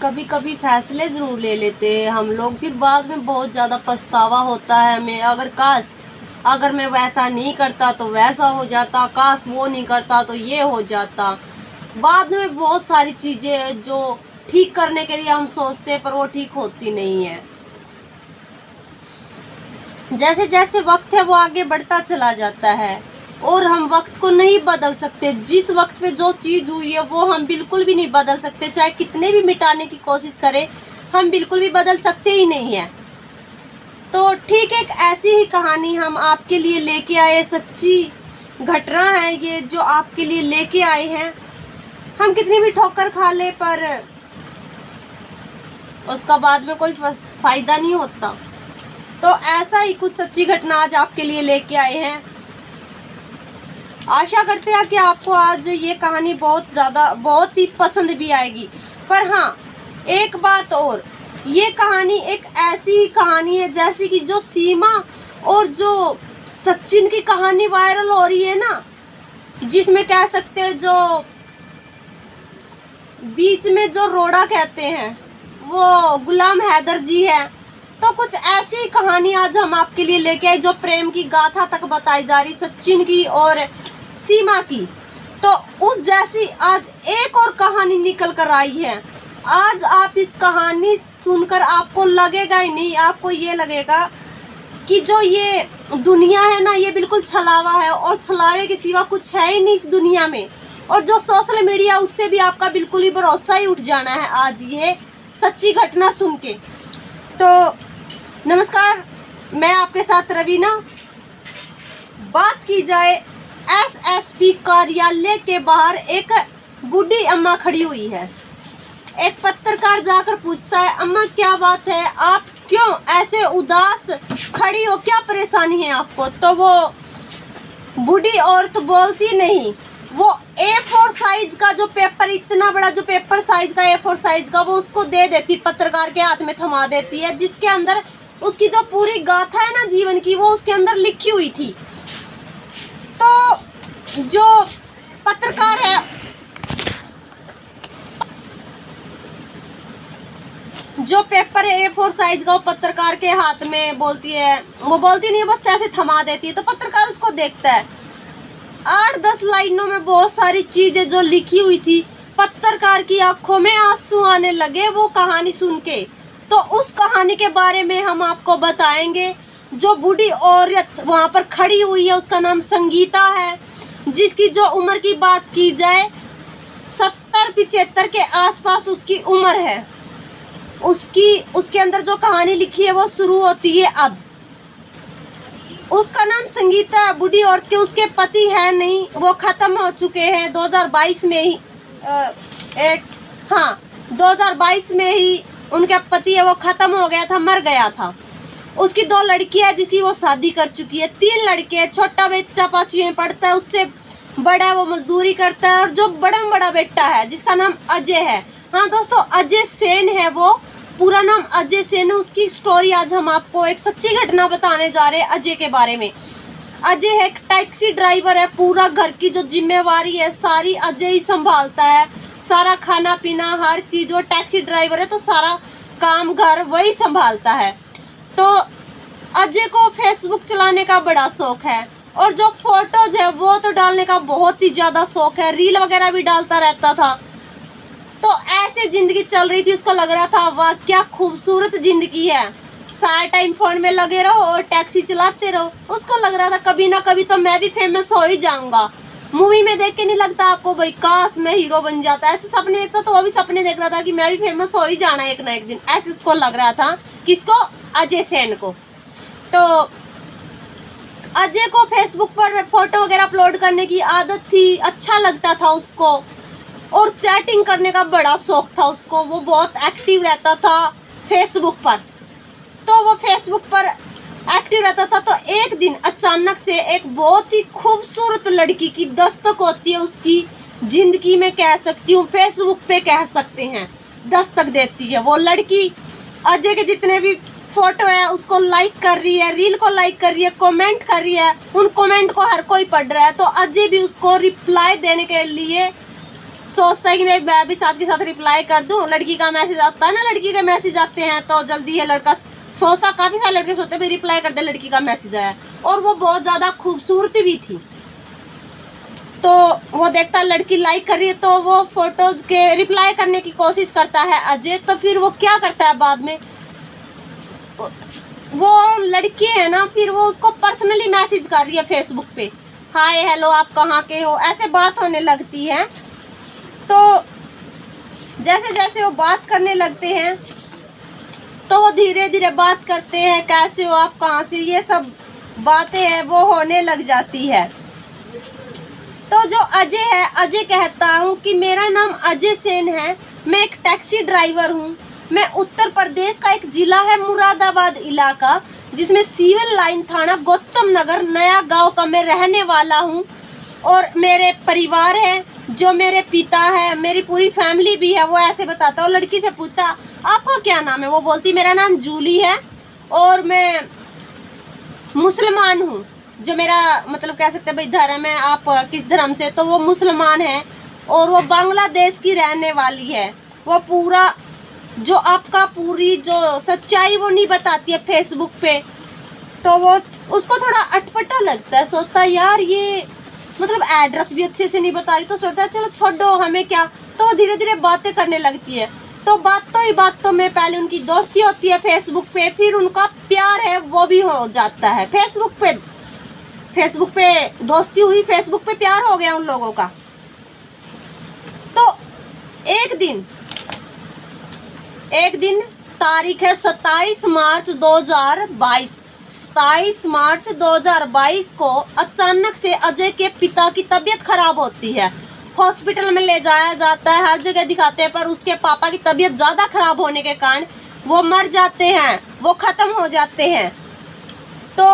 कभी कभी फैसले ज़रूर ले लेते हैं हम लोग, फिर बाद में बहुत ज़्यादा पछतावा होता है हमें। अगर मैं वैसा नहीं करता तो वैसा हो जाता, काश वो नहीं करता तो ये हो जाता। बाद में बहुत सारी चीज़ें जो ठीक करने के लिए हम सोचते हैं पर वो ठीक होती नहीं है। जैसे जैसे वक्त है वो आगे बढ़ता चला जाता है और हम वक्त को नहीं बदल सकते। जिस वक्त पे जो चीज़ हुई है वो हम बिल्कुल भी नहीं बदल सकते, चाहे कितने भी मिटाने की कोशिश करें हम बिल्कुल भी बदल सकते ही नहीं हैं। तो ठीक एक ऐसी ही कहानी हम आपके लिए लेके आए, सच्ची घटना है ये जो आपके लिए लेके आए हैं। हम कितनी भी ठोकर खा ले पर उसका बाद में कोई फ़ायदा नहीं होता। तो ऐसा ही कुछ सच्ची घटना आज आपके लिए लेके आए हैं। आशा करते हैं कि आपको आज ये कहानी बहुत ही पसंद भी आएगी। पर हाँ, एक बात और, ये कहानी एक ऐसी ही कहानी है जैसे कि जो सीमा और जो सचिन की कहानी वायरल हो रही है ना, जिसमें कह सकते हैं जो बीच में जो रोड़ा कहते हैं वो गुलाम हैदर जी है। तो कुछ ऐसी कहानी आज हम आपके लिए लेके आए जो प्रेम की गाथा तक बताई जा रही, सचिन की और सीमा की। तो उस जैसी आज एक और कहानी निकल कर आई है। आज आप इस कहानी सुनकर आपको लगेगा ही नहीं, आपको ये लगेगा कि जो ये दुनिया है ना ये बिल्कुल छलावा है और छलावे के सिवा कुछ है ही नहीं इस दुनिया में। और जो सोशल मीडिया उससे भी आपका बिल्कुल ही भरोसा ही उठ जाना है आज ये सच्ची घटना सुन के। तो नमस्कार, मैं आपके साथ रवीना। बात की जाए, एसएसपी कार्यालय के बाहर एक बूढ़ी अम्मा खड़ी हुई है। एक पत्रकार जाकर पूछता है, अम्मा क्या बात है, आप क्यों ऐसे उदास खड़ी हो, क्या परेशानी है आपको? तो वो बूढ़ी औरत बोलती नहीं, वो A4 साइज का जो पेपर, इतना बड़ा जो पेपर साइज का A4 साइज का, वो उसको दे देती, पत्रकार के हाथ में थमा देती है, जिसके अंदर उसकी जो पूरी गाथा है ना जीवन की वो उसके अंदर लिखी हुई थी। तो जो पत्रकार है, जो पेपर है A4 साइज का, वो पत्रकार के हाथ में बोलती है, वो बोलती नहीं, बस ऐसे थमा देती है। तो पत्रकार उसको देखता है। 8-10 लाइनों में बहुत सारी चीजें जो लिखी हुई थी, पत्रकार की आंखों में आंसू आने लगे वो कहानी सुन के। तो उस कहानी के बारे में हम आपको बताएंगे। जो बूढ़ी औरत वहाँ पर खड़ी हुई है उसका नाम संगीता है, जिसकी जो उम्र की बात की जाए 70-75 के आसपास उसकी उम्र है। उसके अंदर जो कहानी लिखी है वो शुरू होती है अब। उसका नाम संगीता, बूढ़ी औरत के उसके पति है नहीं, वो ख़त्म हो चुके हैं 2022 में ही। 2022 में ही उनका पति है वो ख़त्म हो गया था, मर गया था। उसकी 2 लड़कियां है जिसकी वो शादी कर चुकी है। 3 लड़के, छोटा बेटा 5वीं में पढ़ता है, उससे बड़ा है वो मजदूरी करता है, और जो बड़ा बेटा है जिसका नाम अजय है। हाँ दोस्तों, अजय सेन है, वो पूरा नाम अजय सेन है। उसकी स्टोरी आज हम आपको एक सच्ची घटना बताने जा रहे हैं अजय के बारे में। अजय एक टैक्सी ड्राइवर है, पूरा घर की जो जिम्मेवारी है सारी अजय ही संभालता है। सारा खाना पीना हर चीज़, वो टैक्सी ड्राइवर है तो सारा काम घर वही संभालता है। तो अजय को फेसबुक चलाने का बड़ा शौक है और जो फोटोज है वो तो डालने का बहुत ही ज़्यादा शौक है, रील वगैरह भी डालता रहता था। तो ऐसे ज़िंदगी चल रही थी, उसको लग रहा था वाह क्या खूबसूरत ज़िंदगी है, सारा टाइम फ़ोन में लगे रहो और टैक्सी चलाते रहो। उसको लग रहा था कभी ना कभी तो मैं भी फेमस हो ही जाऊंगा। मूवी में देख के नहीं लगता आपको भाई काश मैं हीरो बन जाता, ऐसे सपने देखता तो वो भी सपने देख रहा था कि मैं भी फेमस हो ही जाना एक ना एक दिन, ऐसे उसको लग रहा था। किसको? अजय सेन को। तो अजय को फेसबुक पर फोटो वगैरह अपलोड करने की आदत थी, अच्छा लगता था उसको, और चैटिंग करने का बड़ा शौक था उसको। वो बहुत एक्टिव रहता था फेसबुक पर। तो वो फेसबुक पर एक्टिव रहता था। तो एक दिन अचानक से एक बहुत ही खूबसूरत लड़की की दस्तक होती है उसकी ज़िंदगी में, कह सकती हूँ फेसबुक पे कह सकते हैं, दस्तक देती है। वो लड़की अजय के जितने भी फोटो है उसको लाइक कर रही है, रील को लाइक कर रही है, कमेंट कर रही है, उन कमेंट को हर कोई पढ़ रहा है। तो अजय भी उसको रिप्लाई देने के लिए सोचता है कि मैं भी साथ के साथ रिप्लाई कर दूं। लड़की का मैसेज आता है ना, लड़की के मैसेज आते हैं तो जल्दी है लड़का सोचता, काफ़ी सारे लड़के सोचते भी रिप्लाई कर दे, लड़की का मैसेज आया। और वो बहुत ज़्यादा खूबसूरत भी थी, तो वो देखता लड़की लाइक कर रही है तो वो फोटोज के रिप्लाई करने की कोशिश करता है अजय। तो फिर वो क्या करता है, बाद में वो लड़की है ना, फिर वो उसको पर्सनली मैसेज कर रही है फेसबुक पे, हाय हेलो आप कहाँ के हो, ऐसे बात होने लगती है। तो जैसे जैसे वो बात करने लगते हैं तो वो धीरे धीरे बात करते हैं, कैसे हो आप कहाँ से, ये सब बातें हैं वो होने लग जाती है। तो जो अजय है, अजय कहता हूँ कि मेरा नाम अजय सेन है, मैं एक टैक्सी ड्राइवर हूँ, मैं उत्तर प्रदेश का एक ज़िला है मुरादाबाद इलाका, जिसमें सिविल लाइन थाना गौतम नगर नया गांव का मैं रहने वाला हूँ। और मेरे परिवार है, जो मेरे पिता है, मेरी पूरी फैमिली भी है, वो ऐसे बताता। और लड़की से पूछता आपका क्या नाम है, वो बोलती मेरा नाम जूली है और मैं मुसलमान हूँ। जो मेरा मतलब कह सकते हैं भाई धर्म है, आप किस धर्म से, तो वो मुसलमान है और वो बांग्लादेश की रहने वाली है। वो पूरा जो आपका पूरी जो सच्चाई वो नहीं बताती है फेसबुक पे, तो वो उसको थोड़ा अटपटा लगता है, सोचता है यार ये मतलब एड्रेस भी अच्छे से नहीं बता रही, तो सोचता है चलो छोड़ो हमें क्या। तो धीरे धीरे बातें करने लगती है। तो बातों में पहले उनकी दोस्ती होती है फेसबुक पे, फिर उनका प्यार है वो भी हो जाता है फेसबुक पे दोस्ती हुई, फेसबुक पे प्यार हो गया उन लोगों का। तो एक दिन तारीख है 27 मार्च 2022। 27 मार्च 2022 को अचानक से अजय के पिता की तबीयत खराब होती है। हॉस्पिटल में ले जाया जाता है, हर जगह दिखाते हैं, पर उसके पापा की तबीयत ज़्यादा खराब होने के कारण वो मर जाते हैं, वो ख़त्म हो जाते हैं। तो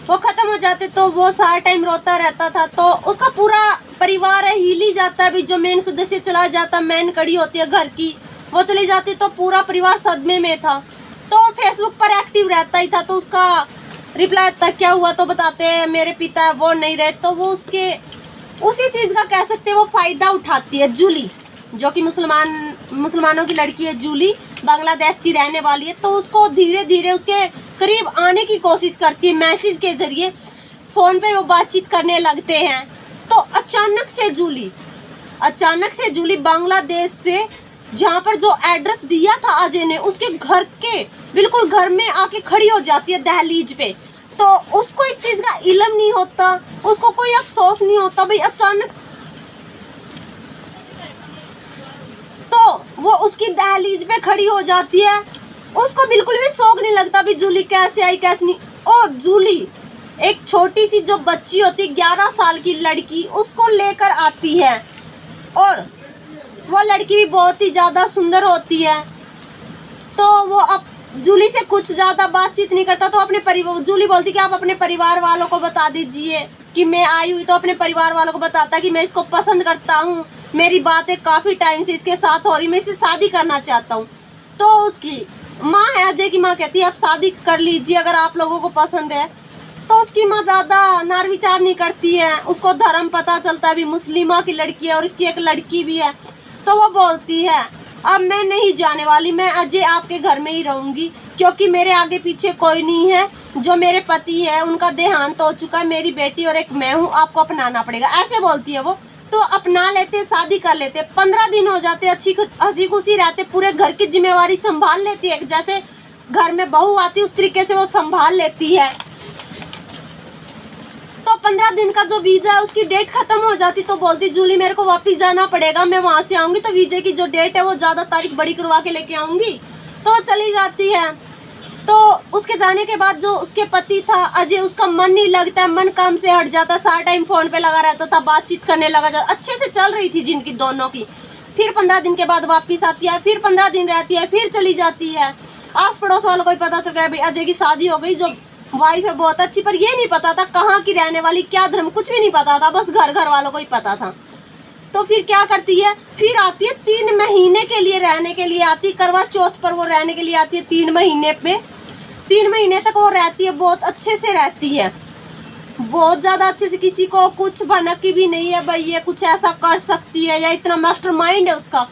वो ख़त्म हो जाते तो वो सारा टाइम रोता रहता था। तो उसका पूरा परिवार है हिल ही जाता है, भी जो मेन सदस्य चला जाता, मेन कड़ी होती है घर की, वो चली जाती, तो पूरा परिवार सदमे में था। तो फेसबुक पर एक्टिव रहता ही था। तो उसका रिप्लाई तक क्या हुआ तो बताते हैं मेरे पिता वो नहीं रहे। तो वो उसके उसी चीज़ का कह सकते हैं वो फ़ायदा उठाती है जूली, जो कि मुसलमानों की लड़की है। जूली बांग्लादेश की रहने वाली है। तो उसको धीरे धीरे उसके करीब आने की कोशिश करती है, मैसेज के ज़रिए फ़ोन पे वो बातचीत करने लगते हैं। तो अचानक से जूली बांग्लादेश से, जहाँ पर जो एड्रेस दिया था अजय ने, उसके घर के बिल्कुल घर में आके खड़ी हो जाती है दहलीज पे। तो उसको इस चीज़ का इल्म नहीं होता, उसको कोई अफसोस नहीं होता भाई अचानक। तो वो उसकी दहलीज पे खड़ी हो जाती है, उसको बिल्कुल भी शौक नहीं लगता भी जूली कैसे आई कैसे नहीं। और जूली एक छोटी सी जो बच्ची होती 11 साल की लड़की, उसको लेकर आती है। और वो लड़की भी बहुत ही ज़्यादा सुंदर होती है। तो वो अब जूली से कुछ ज़्यादा बातचीत नहीं करता। तो अपने परिवार, जूली बोलती कि आप अपने परिवार वालों को बता दीजिए कि मैं आई हुई। तो अपने परिवार वालों को बताता कि मैं इसको पसंद करता हूँ, मेरी बातें काफ़ी टाइम से इसके साथ हो रही, मैं इससे शादी करना चाहता हूँ। तो उसकी माँ है, अजय की माँ कहती है आप शादी कर लीजिए अगर आप लोगों को पसंद है। तो उसकी माँ ज़्यादा नार विचार नहीं करती है, उसको धर्म पता चलता है भी मुस्लिमा की लड़की है और इसकी एक लड़की भी है। तो वो बोलती है अब मैं नहीं जाने वाली, मैं अजय आपके घर में ही रहूँगी, क्योंकि मेरे आगे पीछे कोई नहीं है। जो मेरे पति है उनका देहांत हो चुका है, मेरी बेटी और एक मैं हूँ, आपको अपनाना पड़ेगा, ऐसे बोलती है वो। तो अपना लेते, शादी कर लेते, 15 दिन हो जाते, हंसी खुशी रहते, पूरे घर की जिम्मेवारी संभाल लेती है, जैसे घर में बहू आती उस तरीके से वो संभाल लेती है। तो 15 दिन का जो वीज़ा है उसकी डेट खत्म हो जाती। तो बोलती जूली मेरे को वापस जाना पड़ेगा, मैं वहाँ से आऊँगी तो वीज़े की जो डेट है वो ज़्यादा तारीख बड़ी करवा के लेके आऊँगी। तो वो चली जाती है। तो उसके जाने के बाद जो उसके पति था अजय, उसका मन नहीं लगता है, मन काम से हट जाता, सारा टाइम फ़ोन पे लगा रहता था, बातचीत करने लगा जाता, अच्छे से चल रही थी जिनकी दोनों की। फिर 15 दिन के बाद वापस आती है, फिर 15 दिन रहती है, फिर चली जाती है। आस पड़ोस वालों को भी पता चल गया भाई अजय की शादी हो गई, जो वाइफ है बहुत अच्छी, पर ये नहीं पता था कहाँ की रहने वाली, क्या धर्म, कुछ भी नहीं पता था, बस घर वालों को ही पता था। तो फिर क्या करती है, फिर आती है 3 महीने के लिए रहने के लिए आती, करवा चौथ पर वो रहने के लिए आती है 3 महीने पे। 3 महीने तक वो रहती है, बहुत अच्छे से रहती है। बहुत ज़्यादा अच्छे से, किसी को कुछ भनक की भी नहीं है भाई ये कुछ ऐसा कर सकती है या इतना मास्टरमाइंड है उसका।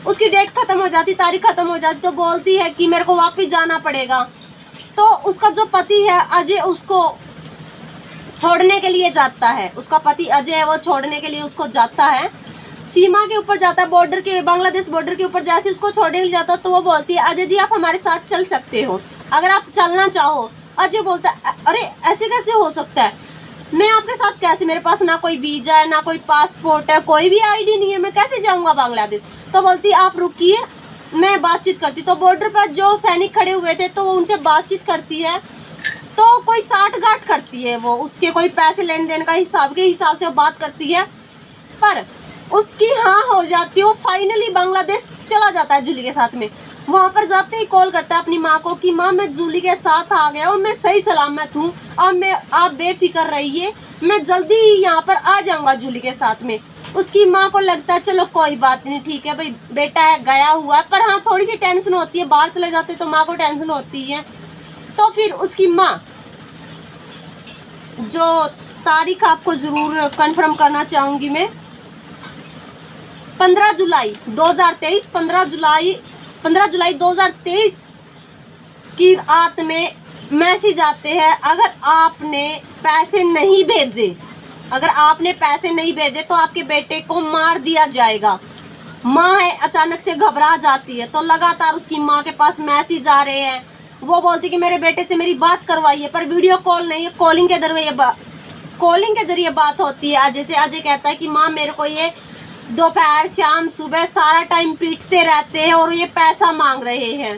उसकी डेट ख़त्म हो जाती, तारीख ख़त्म हो जाती तो बोलती है कि मेरे को वापस जाना पड़ेगा। तो उसका जो पति है अजय उसको छोड़ने के लिए जाता है, उसका पति अजय है वो छोड़ने के लिए उसको जाता है, सीमा के ऊपर जाता है, बॉर्डर के, बांग्लादेश बॉर्डर के ऊपर जैसे उसको छोड़ने के लिए जाता है तो वो बोलती है अजय जी आप हमारे साथ चल सकते हो अगर आप चलना चाहो। अजय बोलता है अरे ऐसे कैसे हो सकता है, मैं आपके साथ कैसे, मेरे पास ना कोई वीज़ा है ना कोई पासपोर्ट है, कोई भी आईडी नहीं है, मैं कैसे जाऊंगा बांग्लादेश। तो बोलती है आप रुकिए मैं बातचीत करती। तो बॉर्डर पर जो सैनिक खड़े हुए थे तो वो उनसे बातचीत करती है, तो कोई साठ गांठ करती है, वो उसके कोई पैसे लेन देन का हिसाब के हिसाब से वो बात करती है, पर उसकी हाँ हो जाती है। वो फाइनली बांग्लादेश चला जाता है जूली के साथ में। वहाँ पर जाते ही कॉल करता है अपनी माँ को कि माँ मैं जूली के साथ आ गया और मैं सही सलामत हूँ, अब आप बेफिक्र रहिए, मैं जल्दी ही यहाँ पर आ जाऊँगा जूली के साथ में। उसकी माँ को लगता है चलो कोई बात नहीं, ठीक है भाई बेटा है गया हुआ है, पर हाँ थोड़ी सी टेंशन होती है, बाहर चले जाते तो माँ को टेंशन होती है। तो फिर उसकी माँ, जो तारीख आपको ज़रूर कंफर्म करना चाहूँगी मैं, 15 जुलाई 2023 15 जुलाई 2023 की रात में मैसेज आते हैं अगर आपने पैसे नहीं भेजे तो आपके बेटे को मार दिया जाएगा। माँ है अचानक से घबरा जाती है, तो लगातार उसकी माँ के पास मैसेज आ रहे हैं। वो बोलती कि मेरे बेटे से मेरी बात करवाइए, पर वीडियो कॉल नहीं है, कॉलिंग के जरिए बात होती है अजय से। अजय कहता है कि माँ मेरे को ये दोपहर शाम सुबह सारा टाइम पीटते रहते हैं और ये पैसा मांग रहे हैं।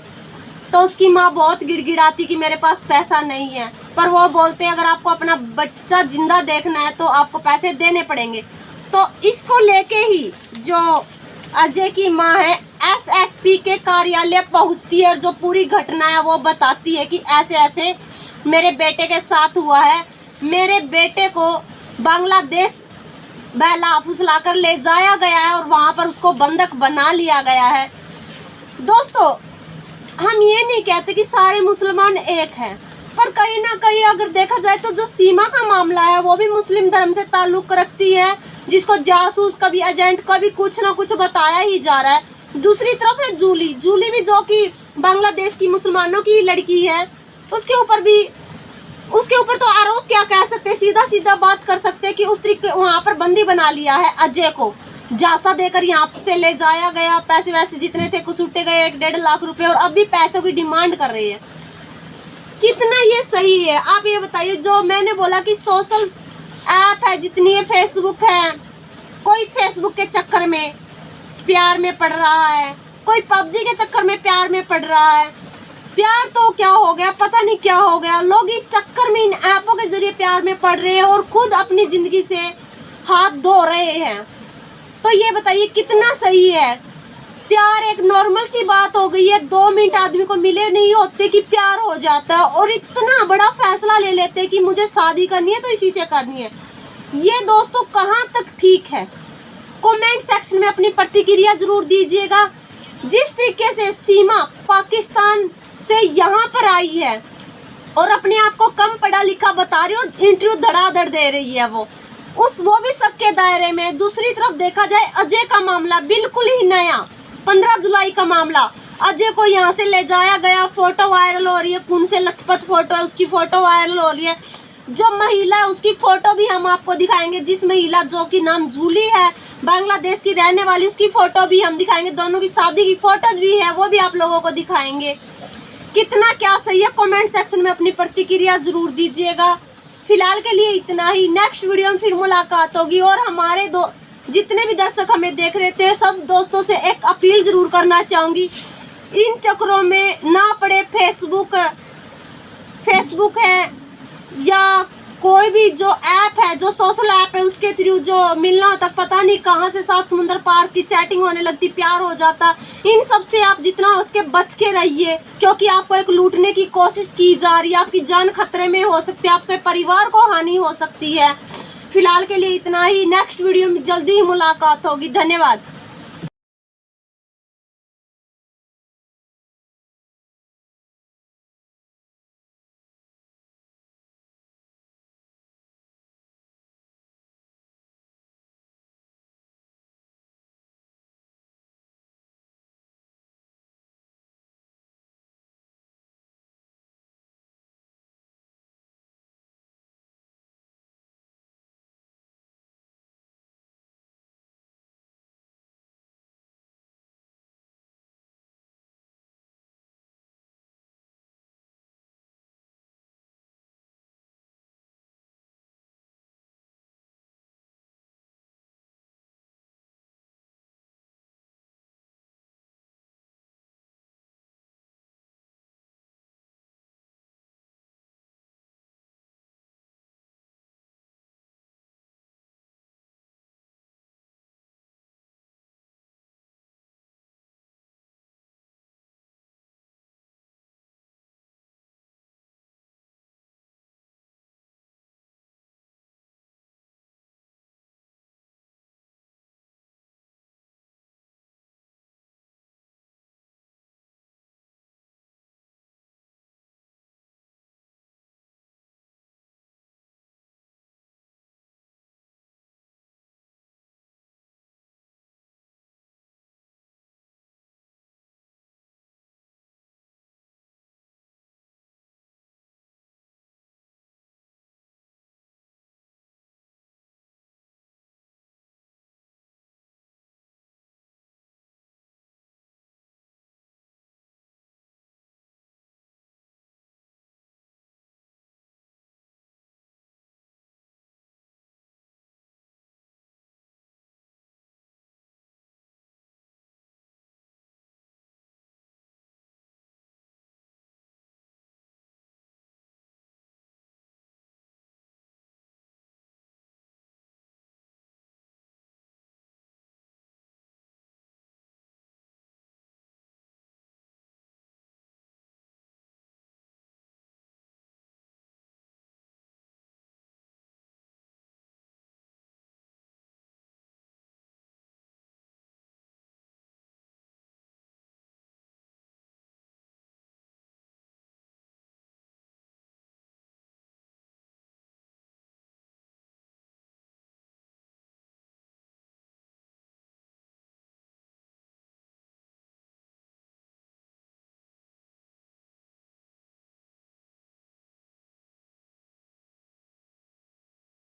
तो उसकी माँ बहुत गिड़गिड़ाती कि मेरे पास पैसा नहीं है, पर वो बोलते हैं अगर आपको अपना बच्चा जिंदा देखना है तो आपको पैसे देने पड़ेंगे। तो इसको लेके ही जो अजय की माँ है एसएसपी के कार्यालय पहुंचती है और जो पूरी घटना है वो बताती है कि ऐसे ऐसे मेरे बेटे के साथ हुआ है, मेरे बेटे को बांग्लादेश बहला फुसला कर ले जाया गया है और वहाँ पर उसको बंधक बना लिया गया है। दोस्तों हम ये नहीं कहते कि सारे मुसलमान एक हैं, पर कहीं ना कहीं अगर देखा जाए तो जो सीमा का मामला है वो भी मुस्लिम धर्म से ताल्लुक़ रखती है, जिसको जासूस कभी एजेंट कभी कुछ ना कुछ बताया ही जा रहा है। दूसरी तरफ है जूली भी जो कि बांग्लादेश की मुसलमानों की लड़की है, उसके ऊपर तो आरोप क्या कह सकते हैं, सीधा बात कर सकते हैं कि उस तरीके वहाँ पर बंदी बना लिया है अजय को, जासा देकर यहाँ से ले जाया गया, पैसे वैसे जितने थे कुछ उठे गए 1-1.5 लाख रुपए और अब भी पैसों की डिमांड कर रही है। कितना ये सही है आप ये बताइए। जो मैंने बोला कि सोशल ऐप है जितनी है, फेसबुक है, कोई फेसबुक के चक्कर में प्यार में पड़ रहा है, कोई पबजी के चक्कर में प्यार में पड़ रहा है। प्यार तो क्या हो गया पता नहीं क्या हो गया, लोग इस चक्कर में इन ऐपों के जरिए प्यार में पड़ रहे हैं और खुद अपनी ज़िंदगी से हाथ धो रहे हैं। तो ये बताइए कितना सही है। प्यार एक नॉर्मल सी बात हो गई है, 2 मिनट आदमी को मिले नहीं होते कि प्यार हो जाता है और इतना बड़ा फैसला ले लेते हैं कि मुझे शादी करनी है तो इसी से करनी है। ये दोस्तों कहाँ तक ठीक है? कमेंट सेक्शन में अपनी प्रतिक्रिया जरूर दीजिएगा। जिस तरीके से सीमा पाकिस्तान से यहाँ पर आई है और अपने आप को कम पढ़ा लिखा बता रही है और इंटरव्यू धड़ाधड़ दे रही है, वो भी सबके दायरे में। दूसरी तरफ देखा जाए अजय का मामला बिल्कुल ही नया, 15 जुलाई का मामला, अजय को यहाँ से ले जाया गया, फोटो वायरल हो रही है, खून से लथपथ फोटो है, उसकी फोटो वायरल हो रही है। जो महिला है उसकी फोटो भी हम आपको दिखाएंगे, जिस महिला जो कि नाम जूली है, बांग्लादेश की रहने वाली, उसकी फोटो भी हम दिखाएंगे, दोनों की शादी की फोटोज भी है वो भी आप लोगों को दिखाएंगे। कितना क्या सही है, कमेंट सेक्शन में अपनी प्रतिक्रिया जरूर दीजिएगा। फिलहाल के लिए इतना ही, नेक्स्ट वीडियो में फिर मुलाकात होगी। और हमारे जितने भी दर्शक हमें देख रहे थे सब दोस्तों से एक अपील जरूर करना चाहूँगी, इन चक्करों में ना पड़े। फेसबुक है या कोई भी जो ऐप है, जो सोशल ऐप है, उसके थ्रू जो मिलना होता पता नहीं कहाँ से 7 समुंदर पार की चैटिंग होने लगती, प्यार हो जाता। इन सब से आप जितना हो सके बच के रहिए, क्योंकि आपको एक लूटने की कोशिश की जा रही है, आपकी जान खतरे में हो सकती है, आपके परिवार को हानि हो सकती है। फिलहाल के लिए इतना ही, नेक्स्ट वीडियो में जल्दी ही मुलाकात होगी। धन्यवाद।